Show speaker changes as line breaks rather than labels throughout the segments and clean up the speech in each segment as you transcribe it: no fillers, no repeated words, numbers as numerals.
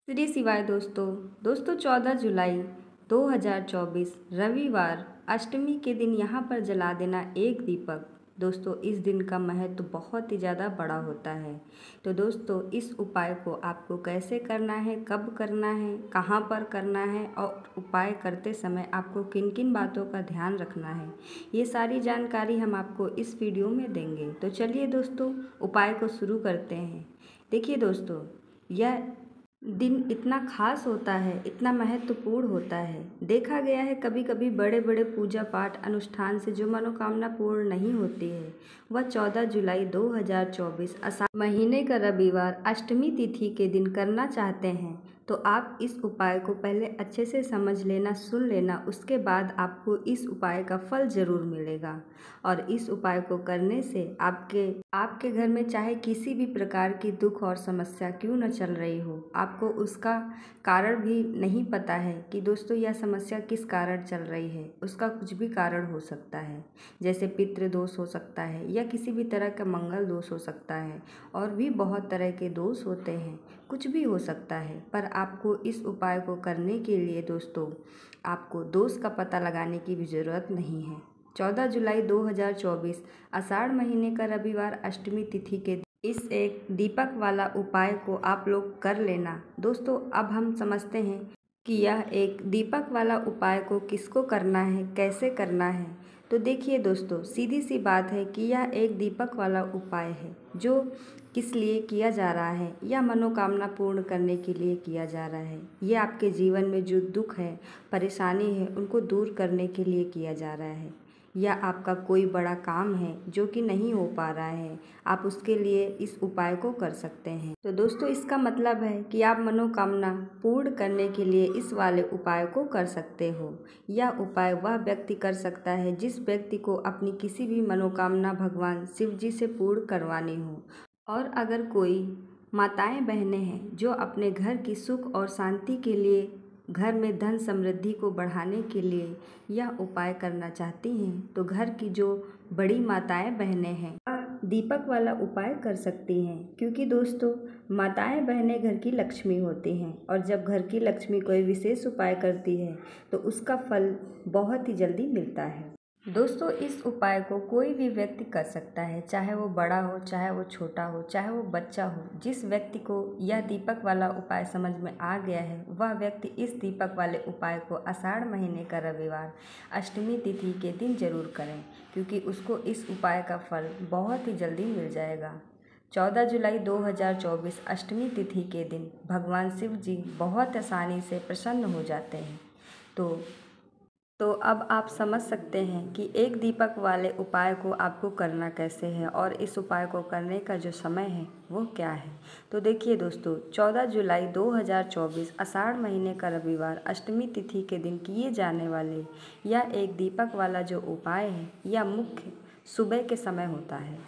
श्री शिवाय दोस्तों 14 जुलाई 2024 रविवार अष्टमी के दिन यहाँ पर जला देना एक दीपक। दोस्तों इस दिन का महत्व बहुत ही ज़्यादा बड़ा होता है। तो दोस्तों इस उपाय को आपको कैसे करना है, कब करना है, कहाँ पर करना है और उपाय करते समय आपको किन किन बातों का ध्यान रखना है, ये सारी जानकारी हम आपको इस वीडियो में देंगे। तो चलिए दोस्तों उपाय को शुरू करते हैं। देखिए दोस्तों, यह दिन इतना खास होता है, इतना महत्वपूर्ण होता है। देखा गया है कभी कभी बड़े बड़े पूजा पाठ अनुष्ठान से जो मनोकामना पूर्ण नहीं होती है, वह 14 जुलाई 2024 आषाढ़ महीने का रविवार अष्टमी तिथि के दिन करना चाहते हैं तो आप इस उपाय को पहले अच्छे से समझ लेना, सुन लेना, उसके बाद आपको इस उपाय का फल ज़रूर मिलेगा। और इस उपाय को करने से आपके घर में चाहे किसी भी प्रकार की दुख और समस्या क्यों न चल रही हो, आपको उसका कारण भी नहीं पता है कि दोस्तों यह समस्या किस कारण चल रही है। उसका कुछ भी कारण हो सकता है, जैसे पितृ दोष हो सकता है या किसी भी तरह का मंगल दोष हो सकता है, और भी बहुत तरह के दोष होते हैं, कुछ भी हो सकता है। पर आपको इस उपाय को करने के लिए दोस्तों आपको दोष का पता लगाने की भी ज़रूरत नहीं है। 14 जुलाई 2024 आषाढ़ महीने का रविवार अष्टमी तिथि के इस एक दीपक वाला उपाय को आप लोग कर लेना। दोस्तों अब हम समझते हैं कि यह एक दीपक वाला उपाय को किसको करना है, कैसे करना है। तो देखिए दोस्तों, सीधी सी बात है कि यह एक दीपक वाला उपाय है जो किस लिए किया जा रहा है, या मनोकामना पूर्ण करने के लिए किया जा रहा है। ये आपके जीवन में जो दुख है, परेशानी है, उनको दूर करने के लिए किया जा रहा है। या आपका कोई बड़ा काम है जो कि नहीं हो पा रहा है, आप उसके लिए इस उपाय को कर सकते हैं। तो दोस्तों इसका मतलब है कि आप मनोकामना पूर्ण करने के लिए इस वाले उपाय को कर सकते हो। यह उपाय वह व्यक्ति कर सकता है जिस व्यक्ति को अपनी किसी भी मनोकामना भगवान शिव जी से पूर्ण करवानी हो। और अगर कोई माताएं बहनें हैं जो अपने घर की सुख और शांति के लिए, घर में धन समृद्धि को बढ़ाने के लिए यह उपाय करना चाहती हैं, तो घर की जो बड़ी माताएं बहनें हैं वह दीपक वाला उपाय कर सकती हैं। क्योंकि दोस्तों माताएं बहनें घर की लक्ष्मी होती हैं, और जब घर की लक्ष्मी कोई विशेष उपाय करती है तो उसका फल बहुत ही जल्दी मिलता है। दोस्तों इस उपाय को कोई भी व्यक्ति कर सकता है, चाहे वो बड़ा हो, चाहे वो छोटा हो, चाहे वो बच्चा हो। जिस व्यक्ति को यह दीपक वाला उपाय समझ में आ गया है वह व्यक्ति इस दीपक वाले उपाय को आषाढ़ महीने का रविवार अष्टमी तिथि के दिन जरूर करें, क्योंकि उसको इस उपाय का फल बहुत ही जल्दी मिल जाएगा। 14 जुलाई 2024 अष्टमी तिथि के दिन भगवान शिव जी बहुत आसानी से प्रसन्न हो जाते हैं। तो अब आप समझ सकते हैं कि एक दीपक वाले उपाय को आपको करना कैसे है, और इस उपाय को करने का जो समय है वो क्या है। तो देखिए दोस्तों, 14 जुलाई 2024 आषाढ़ महीने का रविवार अष्टमी तिथि के दिन किए जाने वाले यह एक दीपक वाला जो उपाय है, यह मुख्य सुबह के समय होता है।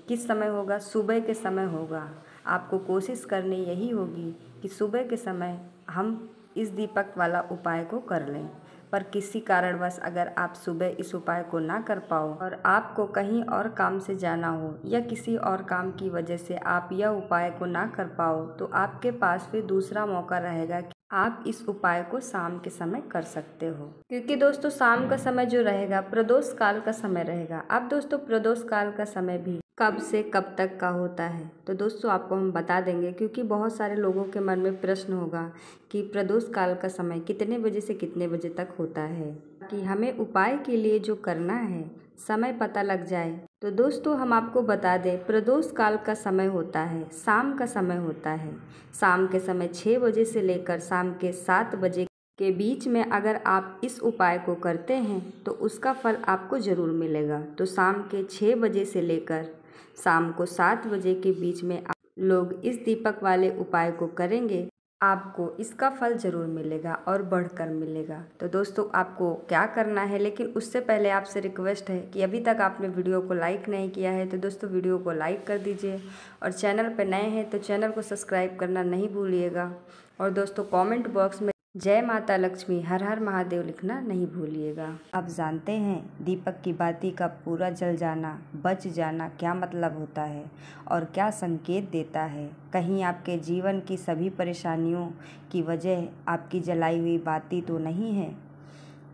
किस समय होगा? सुबह के समय होगा। आपको कोशिश करनी यही होगी कि सुबह के समय हम इस दीपक वाला उपाय को कर लें। पर किसी कारणवश अगर आप सुबह इस उपाय को ना कर पाओ और आपको कहीं और काम से जाना हो, या किसी और काम की वजह से आप यह उपाय को ना कर पाओ, तो आपके पास फिर दूसरा मौका रहेगा कि आप इस उपाय को शाम के समय कर सकते हो। क्योंकि दोस्तों शाम का समय जो रहेगा प्रदोष काल का समय रहेगा। अब दोस्तों प्रदोष काल का समय भी कब से कब तक का होता है, तो दोस्तों आपको हम बता देंगे, क्योंकि बहुत सारे लोगों के मन में प्रश्न होगा कि प्रदोष काल का समय कितने बजे से कितने बजे तक होता है, कि हमें उपाय के लिए जो करना है समय पता लग जाए। तो दोस्तों हम आपको बता दें, प्रदोष काल का समय होता है, शाम का समय होता है। शाम के समय 6 बजे से लेकर शाम के 7 बजे के बीच में अगर आप इस उपाय को करते हैं तो उसका फल आपको ज़रूर मिलेगा। तो शाम के 6 बजे से लेकर शाम को 7 बजे के बीच में आप लोग इस दीपक वाले उपाय को करेंगे, आपको इसका फल ज़रूर मिलेगा और बढ़कर मिलेगा। तो दोस्तों आपको क्या करना है, लेकिन उससे पहले आपसे रिक्वेस्ट है कि अभी तक आपने वीडियो को लाइक नहीं किया है तो दोस्तों वीडियो को लाइक कर दीजिए, और चैनल पर नए हैं तो चैनल को सब्सक्राइब करना नहीं भूलिएगा। और दोस्तों कमेंट बॉक्स में जय माता लक्ष्मी, हर हर महादेव लिखना नहीं भूलिएगा। आप जानते हैं दीपक की बाती का पूरा जल जाना, बच जाना क्या मतलब होता है और क्या संकेत देता है। कहीं आपके जीवन की सभी परेशानियों की वजह आपकी जलाई हुई बाती तो नहीं है।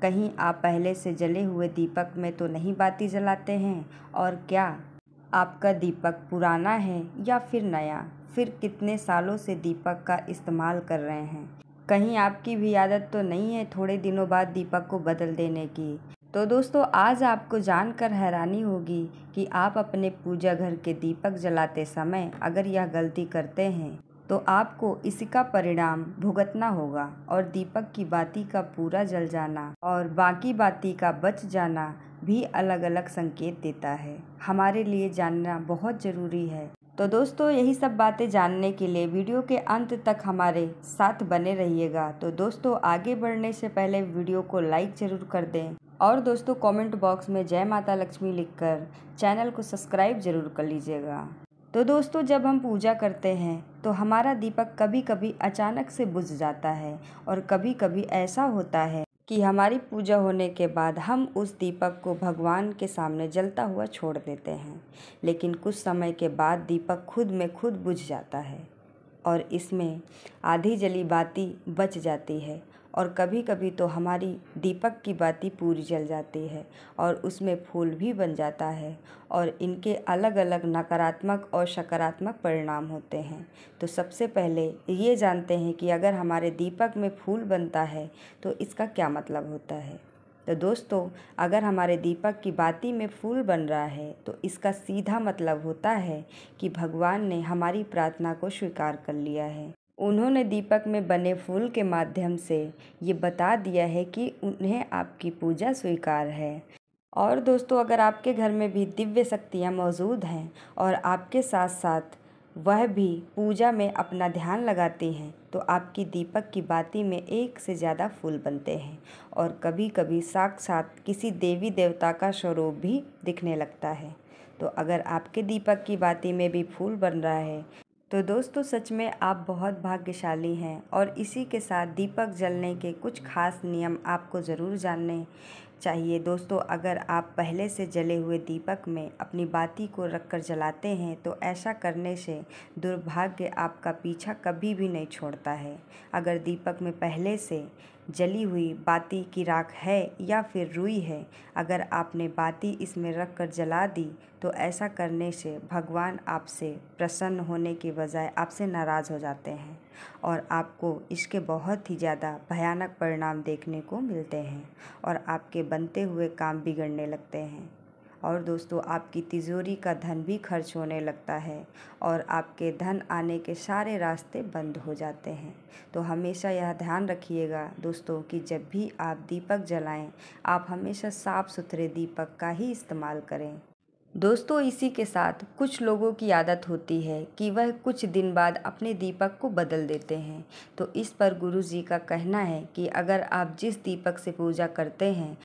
कहीं आप पहले से जले हुए दीपक में तो नहीं बाती जलाते हैं। और क्या आपका दीपक पुराना है या फिर नया, फिर कितने सालों से दीपक का इस्तेमाल कर रहे हैं। कहीं आपकी भी आदत तो नहीं है थोड़े दिनों बाद दीपक को बदल देने की। तो दोस्तों, आज आपको जानकर हैरानी होगी कि आप अपने पूजा घर के दीपक जलाते समय अगर यह गलती करते हैं तो आपको इसका परिणाम भुगतना होगा। और दीपक की बाती का पूरा जल जाना और बाकी बाती का बच जाना भी अलग अलग संकेत देता है। हमारे लिए जानना बहुत ज़रूरी है। तो दोस्तों, यही सब बातें जानने के लिए वीडियो के अंत तक हमारे साथ बने रहिएगा। तो दोस्तों, आगे बढ़ने से पहले वीडियो को लाइक ज़रूर कर दें और दोस्तों कमेंट बॉक्स में जय माता लक्ष्मी लिखकर चैनल को सब्सक्राइब ज़रूर कर लीजिएगा। तो दोस्तों, जब हम पूजा करते हैं तो हमारा दीपक कभी कभी अचानक से बुझ जाता है और कभी कभी ऐसा होता है कि हमारी पूजा होने के बाद हम उस दीपक को भगवान के सामने जलता हुआ छोड़ देते हैं। लेकिन कुछ समय के बाद दीपक खुद में खुद बुझ जाता है और इसमें आधी जली बाती बच जाती है। और कभी कभी तो हमारी दीपक की बाती पूरी जल जाती है और उसमें फूल भी बन जाता है। और इनके अलग अलग नकारात्मक और सकारात्मक परिणाम होते हैं। तो सबसे पहले ये जानते हैं कि अगर हमारे दीपक में फूल बनता है तो इसका क्या मतलब होता है। तो दोस्तों, अगर हमारे दीपक की बाती में फूल बन रहा है तो इसका सीधा मतलब होता है कि भगवान ने हमारी प्रार्थना को स्वीकार कर लिया है। उन्होंने दीपक में बने फूल के माध्यम से ये बता दिया है कि उन्हें आपकी पूजा स्वीकार है। और दोस्तों, अगर आपके घर में भी दिव्य शक्तियाँ मौजूद हैं और आपके साथ साथ वह भी पूजा में अपना ध्यान लगाती हैं तो आपकी दीपक की बाती में एक से ज़्यादा फूल बनते हैं और कभी कभी साक्षात किसी देवी देवता का स्वरूप भी दिखने लगता है। तो अगर आपके दीपक की बाती में भी फूल बन रहा है तो दोस्तों, सच में आप बहुत भाग्यशाली हैं। और इसी के साथ दीपक जलने के कुछ खास नियम आपको ज़रूर जानने चाहिए। दोस्तों, अगर आप पहले से जले हुए दीपक में अपनी बाती को रखकर जलाते हैं तो ऐसा करने से दुर्भाग्य आपका पीछा कभी भी नहीं छोड़ता है। अगर दीपक में पहले से जली हुई बाती की राख है या फिर रुई है, अगर आपने बाती इसमें रख कर जला दी तो ऐसा करने से भगवान आपसे प्रसन्न होने की बजाय आपसे नाराज़ हो जाते हैं और आपको इसके बहुत ही ज़्यादा भयानक परिणाम देखने को मिलते हैं और आपके बनते हुए काम बिगड़ने लगते हैं। और दोस्तों, आपकी तिजोरी का धन भी खर्च होने लगता है और आपके धन आने के सारे रास्ते बंद हो जाते हैं। तो हमेशा यह ध्यान रखिएगा दोस्तों कि जब भी आप दीपक जलाएं, आप हमेशा साफ़ सुथरे दीपक का ही इस्तेमाल करें। दोस्तों, इसी के साथ कुछ लोगों की आदत होती है कि वह कुछ दिन बाद अपने दीपक को बदल देते हैं। तो इस पर गुरु जी का कहना है कि अगर आप जिस दीपक से पूजा करते हैं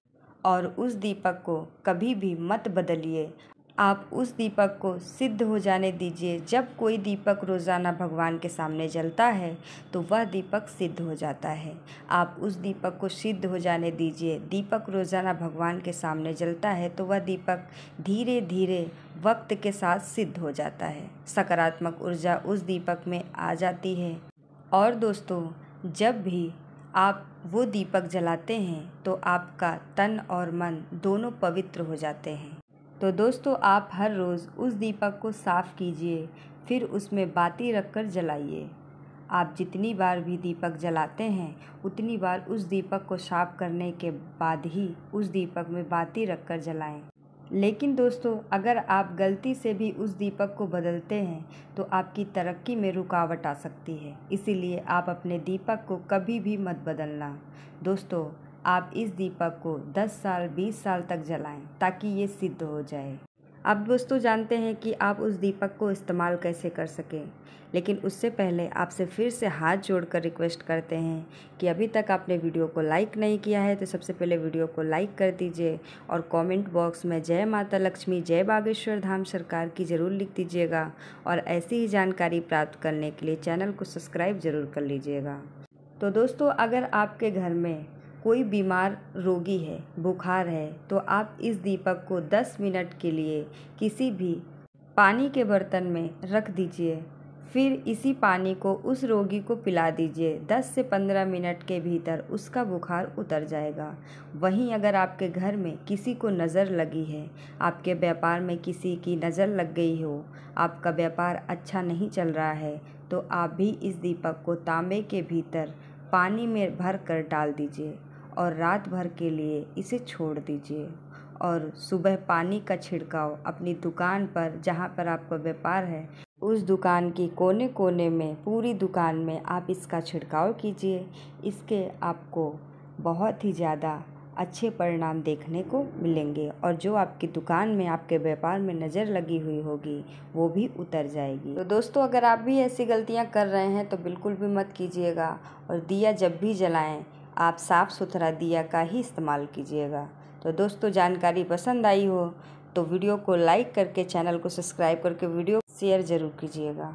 और उस दीपक को कभी भी मत बदलिए। आप उस दीपक को सिद्ध हो जाने दीजिए। जब कोई दीपक रोज़ाना भगवान के सामने जलता है तो वह दीपक सिद्ध हो जाता है। आप उस दीपक को सिद्ध हो जाने दीजिए। दीपक रोज़ाना भगवान के सामने जलता है तो वह दीपक धीरे धीरे वक्त के साथ सिद्ध हो जाता है। सकारात्मक ऊर्जा उस दीपक में आ जाती है। और दोस्तों, जब भी आप वो दीपक जलाते हैं तो आपका तन और मन दोनों पवित्र हो जाते हैं। तो दोस्तों, आप हर रोज़ उस दीपक को साफ़ कीजिए, फिर उसमें बाती रखकर जलाइए। आप जितनी बार भी दीपक जलाते हैं उतनी बार उस दीपक को साफ़ करने के बाद ही उस दीपक में बाती रखकर जलाएं। लेकिन दोस्तों, अगर आप गलती से भी उस दीपक को बदलते हैं तो आपकी तरक्की में रुकावट आ सकती है। इसीलिए आप अपने दीपक को कभी भी मत बदलना। दोस्तों, आप इस दीपक को 10 साल 20 साल तक जलाएं ताकि ये सिद्ध हो जाए। अब दोस्तों, जानते हैं कि आप उस दीपक को इस्तेमाल कैसे कर सकें। लेकिन उससे पहले आपसे फिर से हाथ जोड़कर रिक्वेस्ट करते हैं कि अभी तक आपने वीडियो को लाइक नहीं किया है तो सबसे पहले वीडियो को लाइक कर दीजिए और कमेंट बॉक्स में जय माता लक्ष्मी जय बागेश्वर धाम सरकार की ज़रूर लिख दीजिएगा। और ऐसी ही जानकारी प्राप्त करने के लिए चैनल को सब्सक्राइब ज़रूर कर लीजिएगा। तो दोस्तों अगर आपके घर में कोई बीमार रोगी है, बुखार है, तो आप इस दीपक को 10 मिनट के लिए किसी भी पानी के बर्तन में रख दीजिए। फिर इसी पानी को उस रोगी को पिला दीजिए। 10 से 15 मिनट के भीतर उसका बुखार उतर जाएगा। वहीं अगर आपके घर में किसी को नज़र लगी है, आपके व्यापार में किसी की नज़र लग गई हो, आपका व्यापार अच्छा नहीं चल रहा है, तो आप भी इस दीपक को तांबे के भीतर पानी में भर कर डाल दीजिए और रात भर के लिए इसे छोड़ दीजिए। और सुबह पानी का छिड़काव अपनी दुकान पर, जहाँ पर आपका व्यापार है, उस दुकान की कोने कोने में, पूरी दुकान में आप इसका छिड़काव कीजिए। इसके आपको बहुत ही ज़्यादा अच्छे परिणाम देखने को मिलेंगे और जो आपकी दुकान में, आपके व्यापार में नज़र लगी हुई होगी वो भी उतर जाएगी। तो दोस्तों अगर आप भी ऐसी गलतियां कर रहे हैं तो बिल्कुल भी मत कीजिएगा और दिया जब भी जलाएं आप साफ़ सुथरा दिया का ही इस्तेमाल कीजिएगा। तो दोस्तों जानकारी पसंद आई हो तो वीडियो को लाइक करके, चैनल को सब्सक्राइब करके वीडियो शेयर ज़रूर कीजिएगा।